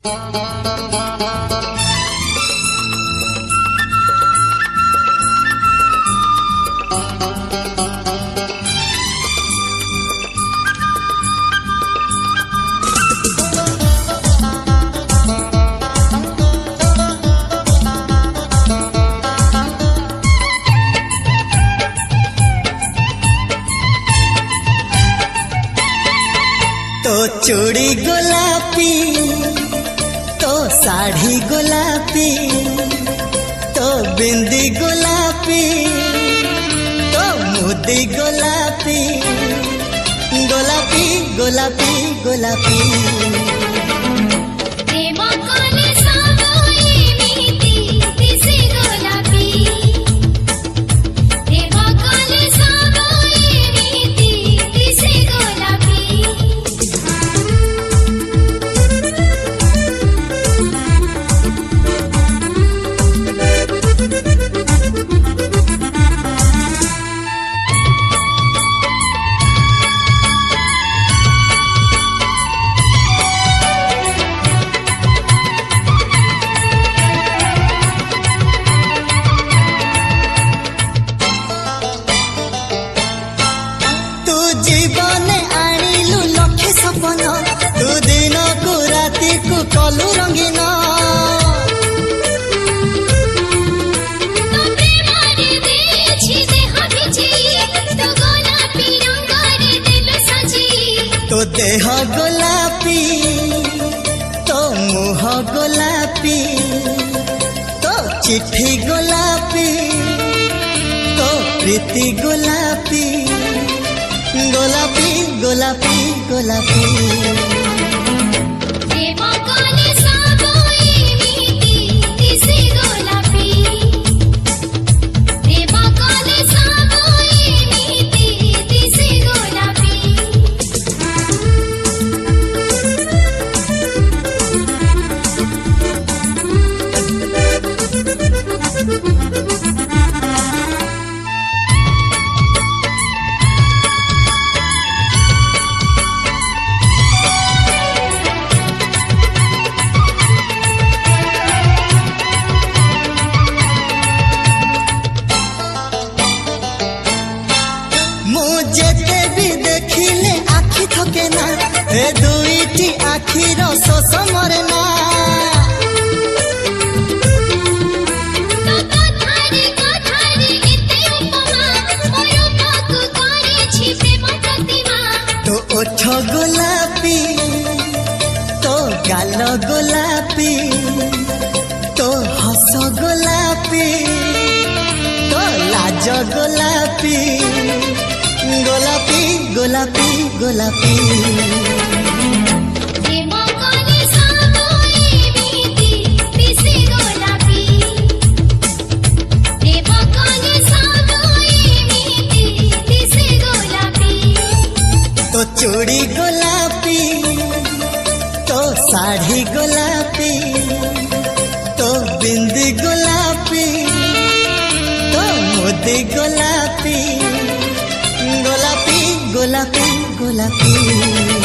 तो चूड़ी गोलापी, तो साड़ी गोलापी, तो बिंदी गोलापी, तो मुदी गोलापी, गोलापी गोलापी गोलापी। जीवने आणिलु लक्षे सपन, तू दिन को राति को कलु रंगीन। तो देह गोलापी, तो मुह गोलापी, तो चिट्ठी गोलापी, तो प्रीति गोलापी, गोलापी गोलापी गोलापी। जेते भी देखिले आखि थके ना, ए दुईटी आखिर शोष मरे ना। तो ओठ गोलापी, तो गाल गोलापी, तो हस गोलापी, तो लाज गोलापी, गोलापी गोलापी गोलापी। तो चूड़ी गोलापी, तो साड़ी गोलापी, तो बिंदी गोलापी, तो मुदी गोलापी, गोलापी गोलापी गोलापी।